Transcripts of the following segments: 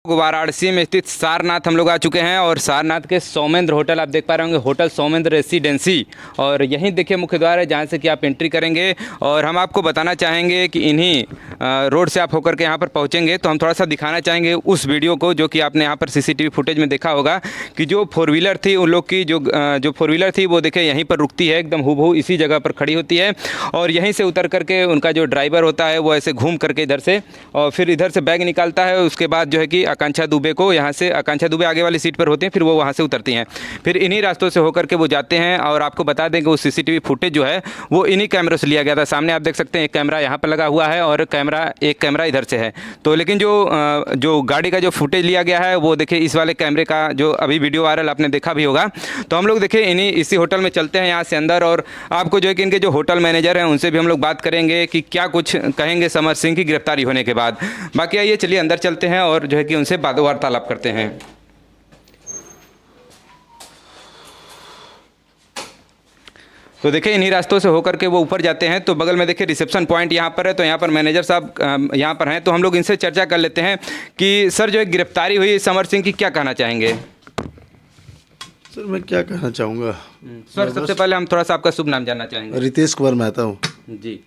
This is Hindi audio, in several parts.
वाराणसी में स्थित सारनाथ हम लोग आ चुके हैं और सारनाथ के सौमेंद्र होटल आप देख पा रहे होंगे, होटल सौमेंद्र रेसिडेंसी। और यहीं देखिए मुख्य द्वार है जहाँ से कि आप एंट्री करेंगे। और हम आपको बताना चाहेंगे कि इन्हीं रोड से आप होकर के यहाँ पर पहुँचेंगे तो हम थोड़ा सा दिखाना चाहेंगे उस वीडियो को जो कि आपने यहाँ पर सीसीटीवी फुटेज में देखा होगा कि जो फोर व्हीलर थी उन लोग की जो फोर व्हीलर थी वो देखिए यहीं पर रुकती है, एकदम हूबहू इसी जगह पर खड़ी होती है। और यहीं से उतर करके उनका जो ड्राइवर होता है वो ऐसे घूम करके इधर से और फिर इधर से बैग निकालता है। उसके बाद जो है कि आकांक्षा दुबे को यहाँ से, आकांक्षा दुबे आगे वाली सीट पर होते हैं, फिर वो वहाँ से उतरती हैं, फिर इन्हीं रास्तों से होकर के वो जाते हैं। और आपको बता दें कि वो सीसीटीवी फुटेज जो है वो इन्हीं कैमरों से लिया गया था। सामने आप देख सकते हैं एक कैमरा यहाँ पर लगा हुआ है और एक कैमरा इधर से है। तो लेकिन जो गाड़ी का जो फुटेज लिया गया है वो देखिए इस वाले कैमरे का जो अभी वीडियो वायरल आपने देखा भी होगा। तो हम लोग देखिए इसी होटल में चलते हैं यहाँ से अंदर और आपको जो है कि इनके जो होटल मैनेजर हैं उनसे भी हम लोग बात करेंगे कि क्या कुछ कहेंगे समर सिंह की गिरफ्तारी होने के बाद। बाकी आइए चलिए अंदर चलते हैं और जो है कि उनसे वार्तालाप करते हैं। तो देखिए इन्हीं रास्तों से होकर के वो ऊपर जाते हैं तो बगल में देखिए रिसेप्शन पॉइंट यहाँ पर है। तो यहाँ पर मैनेजर साहब यहाँ पर हैं तो हम लोग इनसे चर्चा कर लेते हैं कि सर जो एक गिरफ्तारी हुई समर सिंह की, क्या कहना चाहेंगे? सर मैं क्या कहना चाहूँगा सर, सबसे पहले हम थोड़ा सा आपका शुभ नाम जानना चाहेंगे। रितेश कुमार मेहता हूँ जी।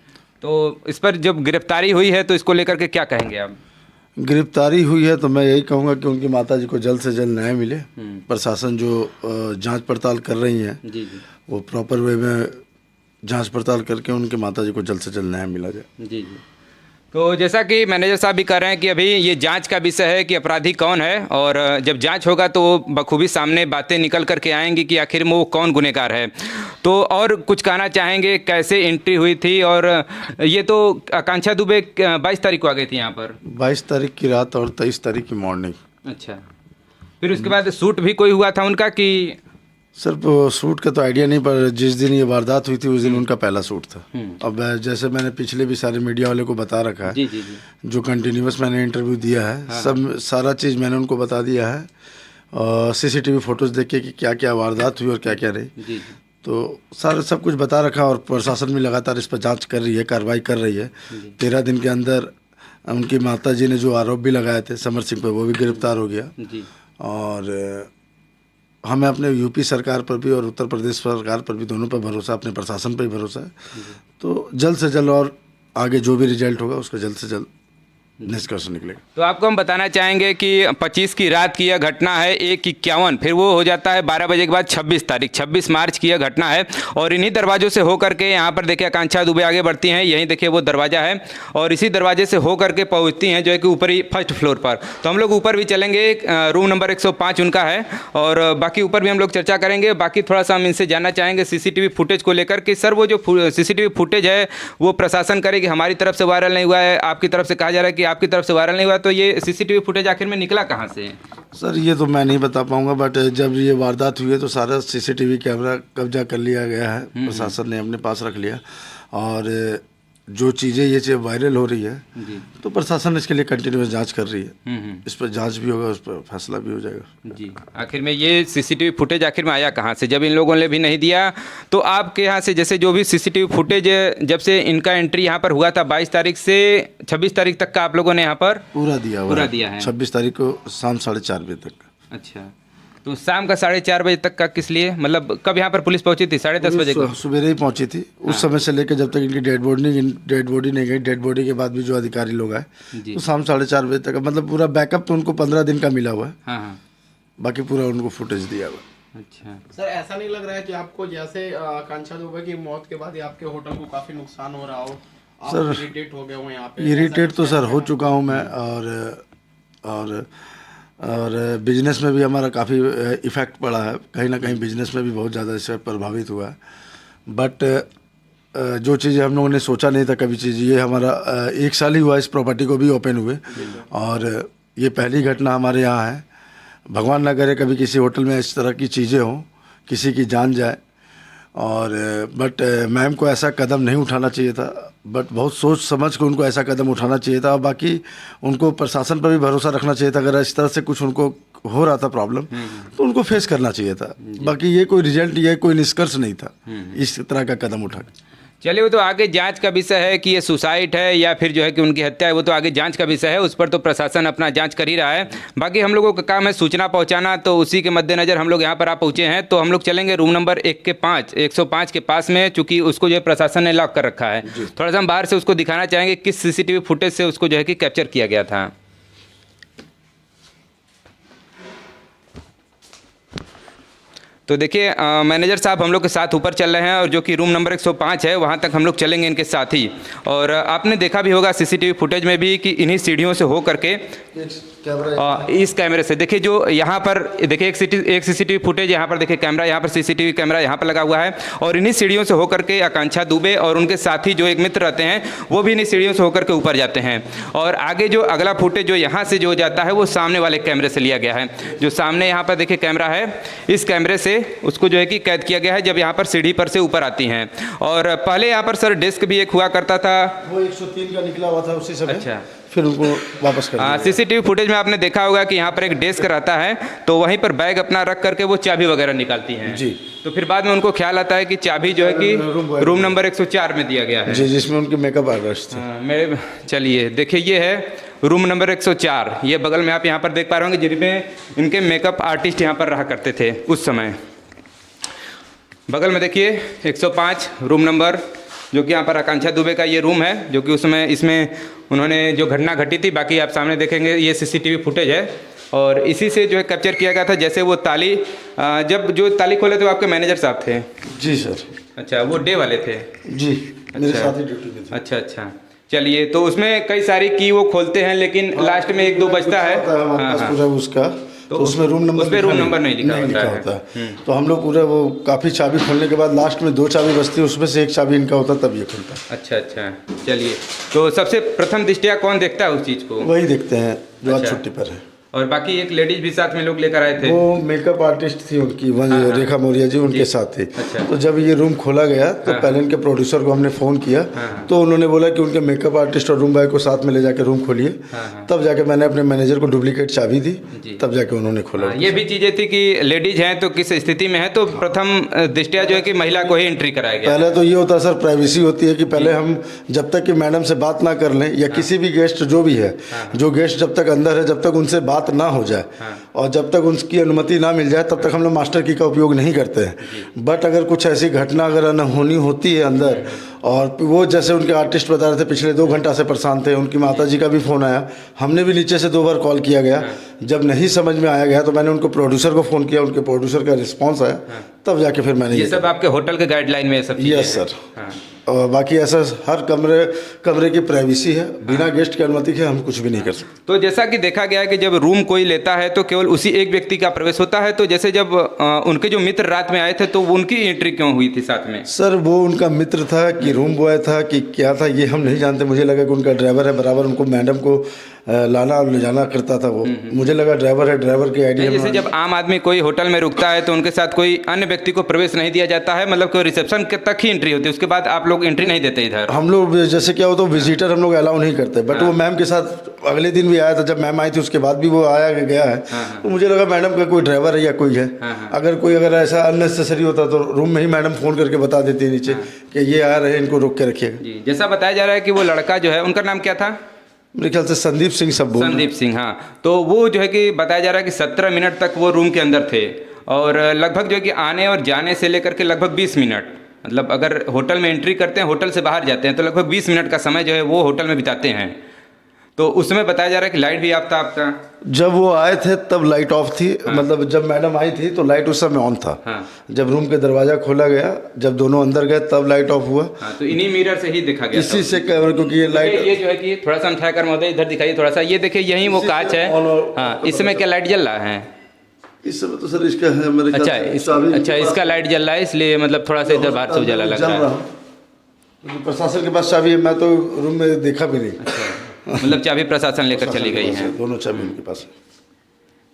तो इस पर जब गिरफ्तारी हुई है तो इसको लेकर के क्या कहेंगे आप? गिरफ्तारी हुई है तो मैं यही कहूँगा कि उनकी माता जी को जल्द से जल्द न्याय मिले। प्रशासन जो जांच पड़ताल कर रही है जी जी वो प्रॉपर वे में जांच पड़ताल करके उनकी माता जी को जल्द से जल्द न्याय मिला जाए। जी जी। तो जैसा कि मैनेजर साहब भी कह रहे हैं कि अभी ये जांच का विषय है कि अपराधी कौन है और जब जांच होगा तो बखूबी सामने बातें निकल करके आएंगी कि आखिर में वो कौन गुनहगार है। तो और कुछ कहना चाहेंगे, कैसे एंट्री हुई थी? और ये तो आकांक्षा दुबे 22 तारीख को आ गई थी यहाँ पर, 22 तारीख की रात और 23 तारीख की मॉर्निंग। अच्छा, फिर उसके बाद शूट भी कोई हुआ था उनका कि? सर शूट का तो आइडिया नहीं, पर जिस दिन ये वारदात हुई थी उस दिन उनका पहला शूट था। अब जैसे मैंने पिछले भी सारे मीडिया वाले को बता रखा है, जी जी जी, जो कंटिन्यूस मैंने इंटरव्यू दिया है, हाँ, सब सारा चीज़ मैंने उनको बता दिया है और सीसीटीवी फोटोज देख के कि क्या क्या वारदात हुई और क्या क्या रही। जी, तो सारा सब कुछ बता रखा और प्रशासन भी लगातार इस पर जांच कर रही है, कार्रवाई कर रही है। 13 दिन के अंदर उनकी माता जी ने जो आरोप भी लगाए थे समर सिंह पर वो भी गिरफ्तार हो गया। जी। और हमें अपने यूपी सरकार पर भी और उत्तर प्रदेश सरकार पर भी, दोनों पर भरोसा, अपने प्रशासन पर भी भरोसा है। तो जल्द से जल्द और आगे जो भी रिजल्ट होगा उसका जल्द से जल्द निष्कर्ष निकलेगा। तो आपको हम बताना चाहेंगे कि 25 की रात की यह घटना है, 1:51, फिर वो हो जाता है 12 बजे के बाद 26 मार्च की यह घटना है। और इन्हीं दरवाजों से हो करके यहाँ पर देखिए आकांक्षा दुबे आगे बढ़ती हैं, यहीं देखिए वो दरवाज़ा है और इसी दरवाजे से हो करके पहुँचती हैं जो है कि ऊपरी फर्स्ट फ्लोर पर। तो हम लोग ऊपर भी चलेंगे, रूम नंबर 105 उनका है और बाकी ऊपर भी हम लोग चर्चा करेंगे। बाकी थोड़ा सा हम इनसे जानना चाहेंगे सीसीटीवी फुटेज को लेकर कि सर वो जो सीसीटीवी फुटेज है वो प्रशासन करे कि हमारी तरफ से वायरल नहीं हुआ है, आपकी तरफ से कहा जा रहा है कि आपकी तरफ से वायरल नहीं हुआ, तो ये सीसीटीवी फुटेज आखिर में निकला कहाँ से? सर ये तो मैं नहीं बता पाऊंगा, बट जब ये वारदात हुई है तो सारा सीसीटीवी कैमरा कब्जा कर लिया गया है, प्रशासन ने अपने पास रख लिया। और जो चीज़ें ये वायरल हो रही है तो प्रशासन इसके लिए कंटिन्यूस जांच कर रही है। इस पर जांच भी होगा, उस पर फैसला भी हो जाएगा। जी। आखिर में ये सीसीटीवी फुटेज आखिर में आया कहाँ से? जब इन लोगों ने भी नहीं दिया तो आपके यहाँ से जैसे जो भी सीसीटीवी फुटेज जब से इनका एंट्री यहाँ पर हुआ था 22 तारीख से 26 तारीख तक का आप लोगों ने यहाँ पर पूरा दिया है। 26 तारीख को शाम 4:30 बजे तक। अच्छा, तो शाम का 4:30 बजे तक का किस लिए? मतलब कब यहाँ पर पुलिस पहुंची थी? 10:30 बजे को सवेरे ही पहुंची थी। उस समय से लेकर जब तक इनकी डेड बॉडी नहीं गई, डेड बॉडी के बाद भी जो अधिकारी लोग आए तो शाम 4:30 बजे तक, मतलब पूरा बैकअप तो उनको 15 दिन का मिला हुआ है। हाँ। बाकी पूरा उनको फुटेज दिया हुआ। अच्छा सर, ऐसा नहीं लग रहा है कि आपको जैसे आकांक्षा दुबे की मौत के बाद आपके होटल को काफी नुकसान हो रहा हो? सर इरिटेट हो गए हो यहाँ पे? इरिटेट तो सर हो चुका हूँ मैं और बिजनेस में भी हमारा काफ़ी इफ़ेक्ट पड़ा है, कहीं ना कहीं बिजनेस में भी बहुत ज़्यादा इससे प्रभावित हुआ है। बट जो चीज़ें हम लोगों ने सोचा नहीं था कभी चीज़, ये हमारा 1 साल ही हुआ इस प्रॉपर्टी को भी ओपन हुए और ये पहली घटना हमारे यहाँ है। भगवान ना करे कभी किसी होटल में इस तरह की चीज़ें हों, किसी की जान जाए। और बट मैम को ऐसा कदम नहीं उठाना चाहिए था, बट बहुत सोच समझ के उनको ऐसा कदम उठाना चाहिए था। और बाकी उनको प्रशासन पर भी भरोसा रखना चाहिए था। अगर इस तरह से कुछ उनको हो रहा था प्रॉब्लम तो उनको फेस करना चाहिए था। बाकी ये कोई रिजल्ट, ये कोई निष्कर्ष नहीं था इस तरह का कदम उठा। चलिए, वो तो आगे जांच का विषय है कि ये सुसाइड है या फिर जो है कि उनकी हत्या है, वो तो आगे जांच का विषय है, उस पर तो प्रशासन अपना जांच कर ही रहा है। बाकी हम लोगों का काम है सूचना पहुंचाना, तो उसी के मद्देनज़र हम लोग यहाँ पर आ पहुँचे हैं। तो हम लोग चलेंगे रूम नंबर 105 के पास में, चूँकि उसको जो है प्रशासन ने लॉक कर रखा है। थोड़ा सा हम बाहर से उसको दिखाना चाहेंगे किस CCTV फुटेज से उसको जो है कि कैप्चर किया गया था। तो देखिए मैनेजर साहब हम लोग के साथ ऊपर चल रहे हैं, और जो कि रूम नंबर 105 है वहाँ तक हम लोग चलेंगे इनके साथ ही। और आपने देखा भी होगा CCTV फुटेज में भी कि इन्हीं सीढ़ियों से हो करके इस कैमरे से देखिए, जो यहाँ पर देखिए एक CCTV फुटेज यहाँ पर देखिए, कैमरा यहाँ पर CCTV कैमरा यहाँ पर लगा हुआ है, और इन्हीं सीढ़ियों से होकर के आकांक्षा दुबे और उनके साथी जो एक मित्र रहते हैं वो भी इन्हीं सीढ़ियों से होकर के ऊपर जाते हैं। और आगे जो अगला फुटेज जो यहाँ से जो जाता है वो सामने वाले कैमरे से लिया गया है। जो सामने यहाँ पर देखिए कैमरा है, इस कैमरे से उसको जो है कि कैद किया गया है जब यहाँ पर सीढ़ी पर से ऊपर आती हैं। और पहले यहाँ पर सर डेस्क भी एक हुआ करता था, वो 103 का निकला हुआ था उसी समय। अच्छा, फिर उनको वापस कर दिया। CCTV फुटेज में आपने देखा होगा कि यहाँ पर एक डेस्क रहता है, तो वहीं पर बैग अपना रख करके वो चाबी वगैरह निकालती हैं जी। तो फिर बाद में उनको ख्याल आता है कि चाबी जो है कि रूम नंबर 104 में दिया गया है जी, जिसमें उनके मेकअप आर्टिस्ट थे। मेरे चलिए देखिए, ये है रूम नंबर 104। ये बगल में आप यहाँ पर देख पा रहे होंगे जिनमें इनके मेकअप आर्टिस्ट यहाँ पर रहा करते थे उस समय। बगल में देखिए 105 रूम नंबर, जो कि यहाँ पर आकांक्षा दुबे का ये रूम है, जो कि उसमें इसमें उन्होंने जो घटना घटी थी, बाकी आप सामने देखेंगे ये CCTV फुटेज है। और इसी से जो है कैप्चर किया गया था। जैसे वो ताली, जब जो ताली खोले थे वो आपके मैनेजर साहब थे? जी सर। अच्छा, वो डे वाले थे? जी, मेरे साथ ही ड्यूटी में थे। अच्छा अच्छा, चलिए। तो उसमें कई सारी की वो खोलते हैं, लेकिन लास्ट में 1-2 बचता है। पूरा उसका तो उसमें रूम नंबर नहीं लिखा होता है। तो हम लोग पूरा वो काफ़ी चाबी खोलने के बाद लास्ट में 2 चाबी बचती है, उसमें से एक चाबी इनका होता तब ये खुलता है। अच्छा अच्छा, चलिए। तो सबसे प्रथम दृष्टया कौन देखता है उस चीज़ को? वही देखते हैं जो आज छुट्टी पर है। और बाकी एक लेडीज भी साथ में लोग लेकर आए थे? वो मेकअप आर्टिस्ट थी उनकी, रेखा मौर्य जी, उनके साथ थी। अच्छा। तो जब ये रूम खोला गया तो पहले इनके प्रोड्यूसर को हमने फ़ोन किया, तो उन्होंने बोला कि उनके मेकअप आर्टिस्ट और रूम बॉय को साथ में ले जाकर रूम खोलिए। तब जाके मैंने अपने मैनेजर को डुप्लीकेट चाबी दी, तब जाके उन्होंने खोला। ये भी चीज़ें थी कि लेडीज हैं तो किस स्थिति में है, तो प्रथम दृष्टया जो है कि महिला को ही एंट्री कराया गया। पहले तो ये होता है सर, प्राइवेसी होती है कि पहले हम जब तक कि मैडम से बात ना कर लें, या किसी भी गेस्ट जो भी है, जो गेस्ट जब तक अंदर है, जब तक उनसे बात ना हो जाए और जब तक उनकी अनुमति ना मिल जाए, तब तक हम लोग मास्टर की का उपयोग नहीं करते हैं। बट अगर कुछ ऐसी घटना अगर अनहोनी होती है अंदर, और वो जैसे उनके आर्टिस्ट बता रहे थे पिछले 2 घंटा से परेशान थे, उनकी माता जी का भी फ़ोन आया, हमने भी नीचे से 2 बार कॉल किया गया। जब नहीं समझ में आया गया तो मैंने उनको प्रोड्यूसर को फ़ोन किया, उनके प्रोड्यूसर का रिस्पांस आया, तब जाके फिर मैंने ये सब आपके होटल के गाइडलाइन में सब? Yes sir. और बाकी ऐसा हर कमरे की प्राइवेसी है, बिना गेस्ट की अनुमति के हम कुछ भी नहीं कर सकते। तो जैसा कि देखा गया है कि जब रूम कोई लेता है तो केवल उसी एक व्यक्ति का प्रवेश होता है, तो जैसे जब उनके जो मित्र रात में आए थे तो उनकी एंट्री क्यों हुई थी साथ में? सर वो उनका मित्र था कि रूम बॉय था कि क्या था ये हम नहीं जानते। मुझे लगा कि उनका ड्राइवर है, बराबर उनको मैडम को लाना और ले जाना करता था वो। मुझे लगा ड्राइवर है, ड्राइवर की आईडी। जैसे जब आम आदमी कोई होटल में रुकता है तो उनके साथ कोई अन्य व्यक्ति को प्रवेश नहीं दिया जाता है, मतलब कोई रिसेप्शन तक ही एंट्री होती है, उसके बाद आप लोग एंट्री नहीं देते इधर? हम लोग जैसे क्या होता है, विजिटर हम लोग अलाउ नहीं करते। बट वो मैम के साथ अगले दिन भी आया था, जब मैम आई थी उसके बाद भी वो आया गया है। तो मुझे लगा मैडम का कोई ड्राइवर है या कोई है। अगर ऐसा अननेसेसरी होता तो रूम में ही मैडम फ़ोन करके बता देती नीचे कि ये आ रहे हैं, इनको रोक के रखिएगा। जैसा बताया जा रहा है कि वो लड़का जो है, उनका नाम क्या था? मेरे ख्याल से संदीप सिंह सब बोल। संदीप सिंह, हाँ। तो वो जो है कि बताया जा रहा है कि 17 मिनट तक वो रूम के अंदर थे, और लगभग जो है कि आने और जाने से लेकर के लगभग 20 मिनट, मतलब अगर होटल में एंट्री करते हैं, होटल से बाहर जाते हैं, तो लगभग 20 मिनट का समय जो है वो होटल में बिताते हैं। तो उसमें बताया जा रहा है कि लाइट भी आपका जब वो आए थे तब लाइट ऑफ थी। मतलब जब मैडम आई थी तो लाइट उस समय ऑन था। जब रूम के दरवाजा खोला गया, जब दोनों अंदर गए तब लाइट ऑफ हुआ। तो इन्हीं मिरर से ही देखा गया, इसी से कैमरा, क्योंकि ये लाइट ये जो है कि थोड़ा सा समझा कर महोदय इधर दिखाइए थोड़ा सा। ये देखिए यही वो कांच है। हाँ, इस समय क्या लाइट जल रहा है? इस समय तो सर इसका है मेरे ख्याल से। अच्छा, इसका लाइट जल रहा है, इसलिए मतलब थोड़ा सा इधर बाहर से उजाला लग रहा है। प्रशासन के पास चाबी है, मैं तो रूम में देखा भी नहीं। मतलब चाबी प्रशासन लेकर चली गई है? दोनों चाबी उनके पास है।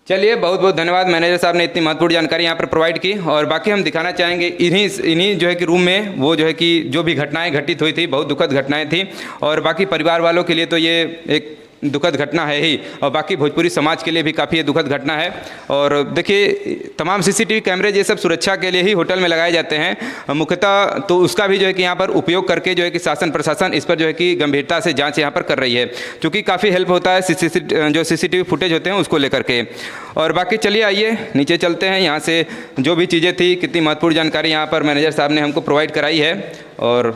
चलिए, बहुत बहुत धन्यवाद मैनेजर साहब ने इतनी महत्वपूर्ण जानकारी यहाँ पर प्रोवाइड की। और बाकी हम दिखाना चाहेंगे इन्हीं जो है कि रूम में वो जो है कि जो भी घटनाएं घटित हुई थी, बहुत दुखद घटनाएं थी। और बाकी परिवार वालों के लिए तो ये एक दुखद घटना है ही, और बाकी भोजपुरी समाज के लिए भी काफ़ी ये दुखद घटना है। और देखिए तमाम सीसीटीवी कैमरे ये सब सुरक्षा के लिए ही होटल में लगाए जाते हैं मुख्यतः, तो उसका भी जो है कि यहाँ पर उपयोग करके जो है कि शासन प्रशासन इस पर जो है कि गंभीरता से जांच यहाँ पर कर रही है, क्योंकि काफ़ी हेल्प होता है जो सीसीटीवी फुटेज होते हैं उसको लेकर के। और बाकी चलिए आइए नीचे चलते हैं, यहाँ से जो भी चीज़ें थी, कितनी महत्वपूर्ण जानकारी यहाँ पर मैनेजर साहब ने हमको प्रोवाइड कराई है। और